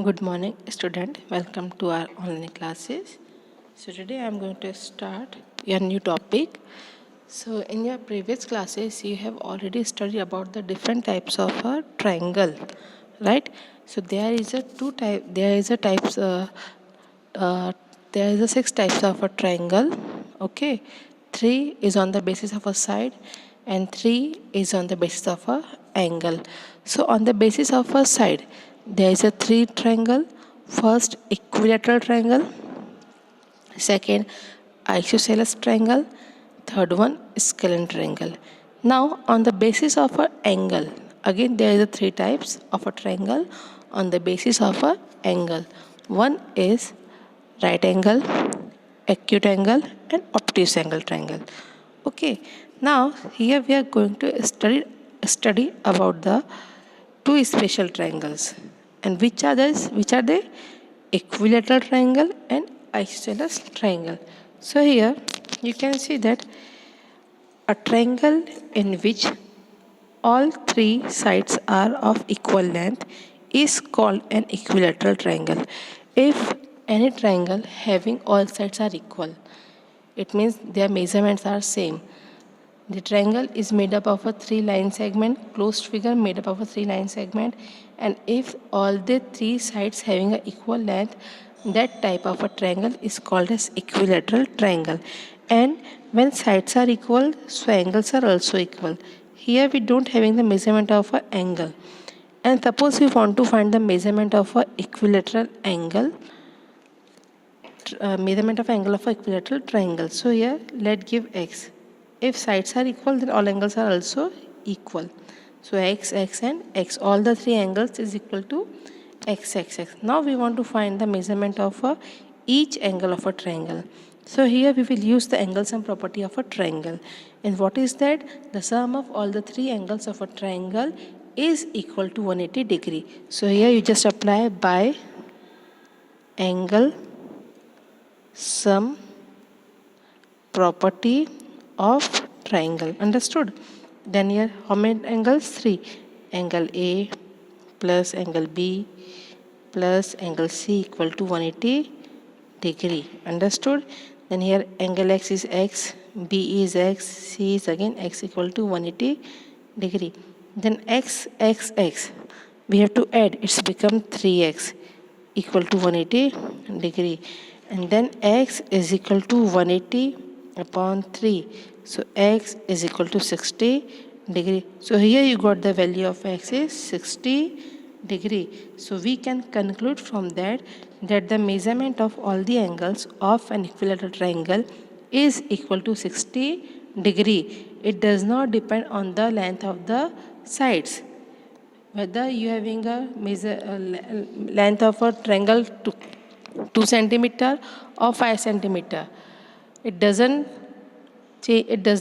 Good morning, student. Welcome to our online classes. So today I am going to start a new topic. So in your previous classes, you have already studied about the different types of a triangle, right? So there is a two type. There is a types. Uh, there is a six types of a triangle. Okay, three is on the basis of a side, and three is on the basis of a angle. So on the basis of a side, there is a three triangle. First, equilateral triangle. Second, isosceles triangle. Third one, scalene triangle. Now, on the basis of an angle, again there is a three types of a triangle on the basis of a angle. One is right angle, acute angle, and obtuse angle triangle. Okay. Now here we are going to study about the two special triangles. And which are these? Which are they? Equilateral triangle and isosceles triangle. So here you can see that a triangle in which all three sides are of equal length is called an equilateral triangle. If any triangle having all sides are equal, it means their measurements are same. The triangle is made up of a three line segment, closed figure made up of a three line segment, and if all the three sides having a equal length, that type of a triangle is called as equilateral triangle. And when sides are equal, so angles are also equal. Here we don't having the measurement of an angle. And suppose we want to find the measurement of a equilateral angle, measurement of angle of equilateral triangle. So here let give x. If sides are equal, then all angles are also equal. So x, x and x, all the three angles is equal to x, x, x. Now we want to find the measurement of each angle of a triangle. So here we will use the angle sum property of a triangle. And what is that? The sum of all the three angles of a triangle is equal to 180 degree. So here you just apply by angle sum property of triangle. Understood? Then here how many angles? 3. Angle A plus angle B plus angle C equal to 180 degree. Understood? Then here angle X is X, B is X, C is again X equal to 180 degree. Then X, X, X. We have to add. It's become 3x equal to 180 degree. And then x is equal to 180 upon 3. So x is equal to 60 degree. So here you got the value of x is 60 degree. So we can conclude from that the measurement of all the angles of an equilateral triangle is equal to 60 degree. It does not depend on the length of the sides. Whether you having a length of a triangle 2 centimeter or 5 centimeter, it does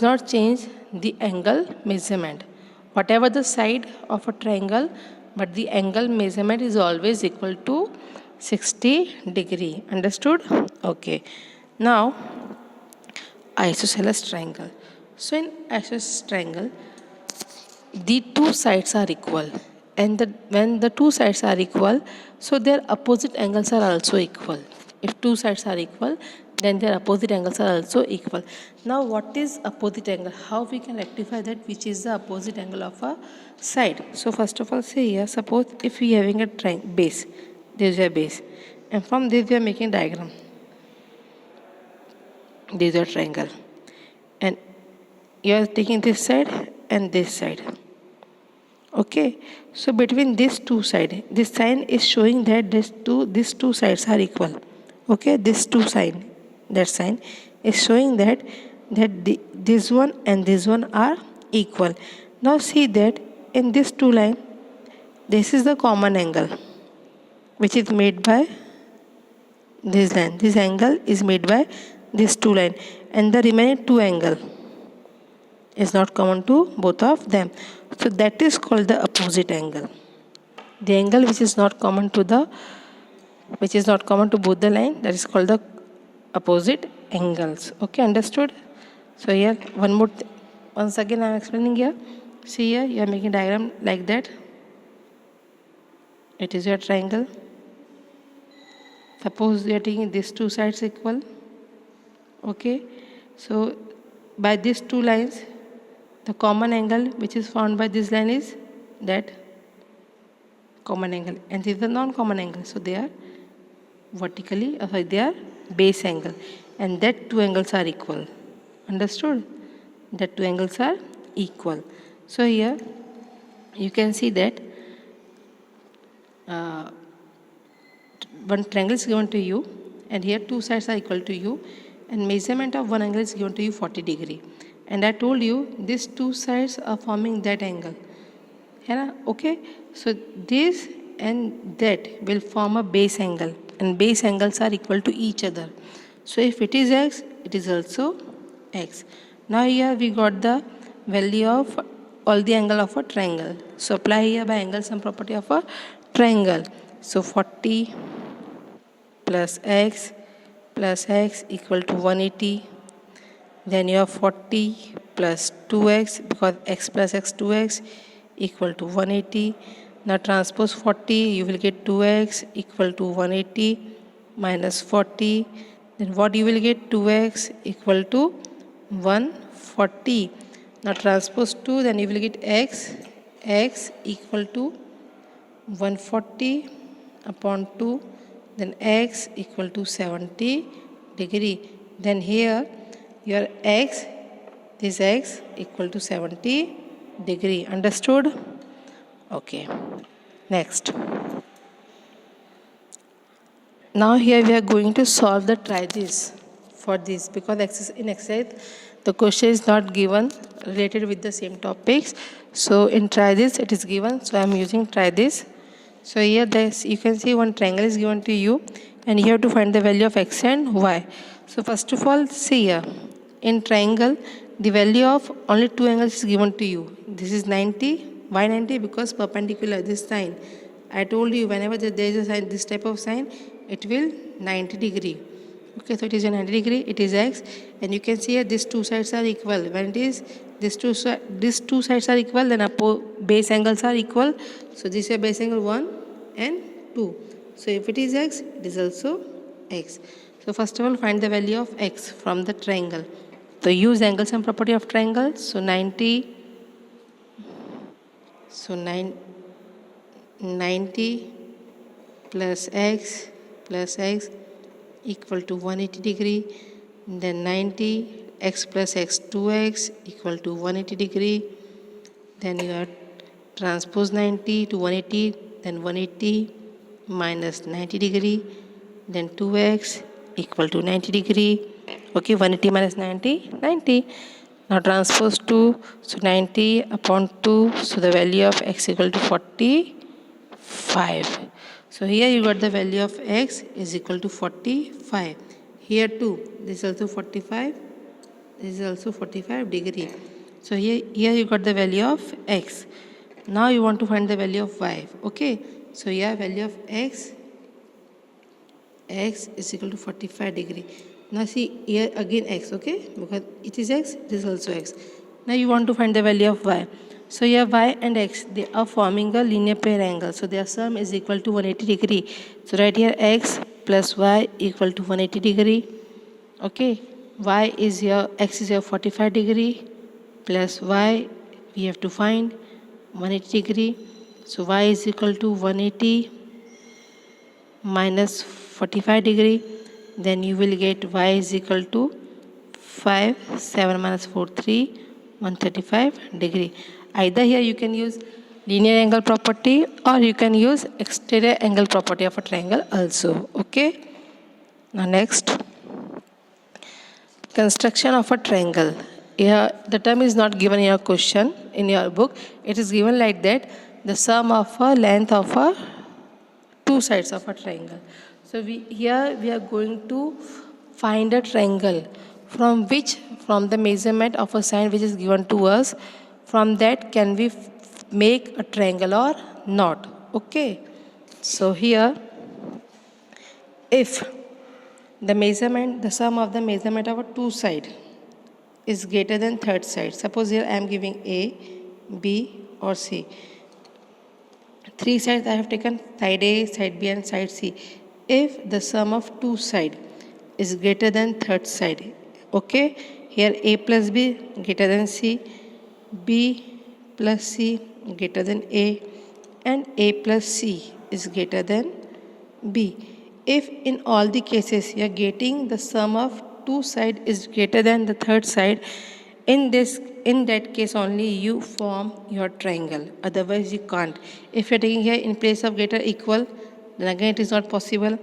not change the angle measurement. Whatever the side of a triangle, but the angle measurement is always equal to 60 degree. Understood? Okay. Now isosceles triangle. So in isosceles triangle, the two sides are equal, and when the two sides are equal, so their opposite angles are also equal. If two sides are equal, then their opposite angles are also equal. Now what is opposite angle? How we can rectify that, which is the opposite angle of a side? So first of all, say here, suppose if we are having a base, this is a base, and from this we are making diagram. This is a triangle, and you are taking this side and this side. Okay, so between these two sides, this sign is showing that these two sides are equal. Okay, this two sign, that sign is showing that this one and this one are equal. Now see that in this two line, this is the common angle which is made by this line. This angle is made by this two line, and the remaining two angle is not common to both of them. So that is called the opposite angle. The angle which is not common to both the line, that is called the opposite angles. Okay, understood? So here one more once again I am explaining here. See here, you are making diagram like that. It is your triangle. Suppose we are taking these two sides equal. Okay, so by these two lines, the common angle which is found by this line is that common angle, and this is the non-common angle. So they are vertically, they are base angle, and that two angles are equal. Understood? That two angles are equal. So here you can see that one triangle is given to you, and here two sides are equal to you, and measurement of one angle is given to you 40 degree. And I told you these two sides are forming that angle. Okay, so this and that will form a base angle, and base angles are equal to each other. So if it is x, it is also x. Now here we got the value of all the angle of a triangle. So apply here by angle sum property of a triangle. So 40 plus x equal to 180. Then you have 40 plus 2x, because x plus x 2x equal to 180. Now transpose 40, you will get 2x equal to 180 minus 40. Then what you will get? 2x equal to 140. Now transpose 2, then you will get x equal to 140 upon 2. Then x equal to 70 degree. Then here your this x equal to 70 degree. Understood? Okay. Next. Now here we are going to solve the try this for this, because in exercise the question is not given related with the same topics. So in try this it is given. So I am using try this. So here you can see one triangle is given to you, and you have to find the value of x and y. So first of all, see here, in triangle the value of only two angles is given to you. This is 90. Why 90? Because perpendicular, this sign. I told you whenever there is a sign, this type of sign, it will 90 degree. Okay, so it is a 90 degree, it is x, and you can see here these two sides are equal. When it is these two sides are equal, then base angles are equal. So this is a base angle 1 and 2. So if it is x, it is also x. So first of all, find the value of x from the triangle. So use angle sum property of triangle. So 90 plus x equal to 180 degree. Then 90 x plus x 2x equal to 180 degree. Then you have transpose 90 to 180, then 180 minus 90 degree, then 2x equal to 90 degree. Okay, 180 minus 90, 90. Now transpose 2, so 90 upon 2, so the value of x equal to 45. So here you got the value of x is equal to 45. Here too, this is also 45, this is also 45 degree. So here you got the value of x. Now you want to find the value of y. Okay, so here value of x is equal to 45 degree. Now see here again x, okay, because it is x, this is also x. Now you want to find the value of y. So here y and x, they are forming a linear pair angle. So their sum is equal to 180 degree. So right here x plus y equal to 180 degree. Okay, y is here, x is here 45 degree plus y we have to find 180 degree. So y is equal to 180 minus 45 degree. Then you will get y is equal to 5, 7 minus 4, 3, 135 degree. Either here you can use linear angle property, or you can use exterior angle property of a triangle also. Okay. Now next, construction of a triangle. Here the term is not given in your question in your book. It is given like that: the sum of a length of a two sides of a triangle. So we are going to find a triangle from the measurement of a side which is given to us. From that, can we make a triangle or not? Okay. So here, if the sum of the measurement of a two side is greater than third side. Suppose here I am giving A, B or C. Three sides I have taken, side A, side B and side C. if the sum of two side is greater than third side. Okay, here a plus b greater than c, b plus c greater than a, and a plus c is greater than b. If in all the cases you are getting the sum of two side is greater than the third side, in that case only you form your triangle, otherwise you can't. If you are taking here in place of greater equal, then again it is not possible.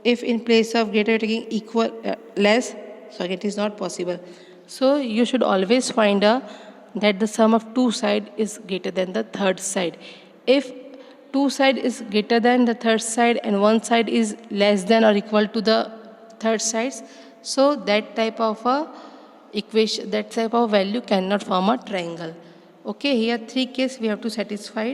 If in place of greater you are taking equal less, so again it is not possible. So you should always find that the sum of two side is greater than the third side. If two side is greater than the third side and one side is less than or equal to the third sides, so that type of a equation, that type of value cannot form a triangle. Okay, here three cases we have to satisfy.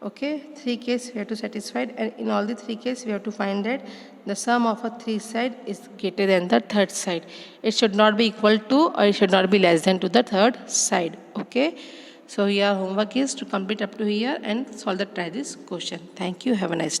Okay, three cases we have to satisfy, and in all the three cases we have to find that the sum of a three side is greater than the third side. It should not be equal to or it should not be less than to the third side. Okay, so your homework is to complete up to here and try this question. Thank you. Have a nice day.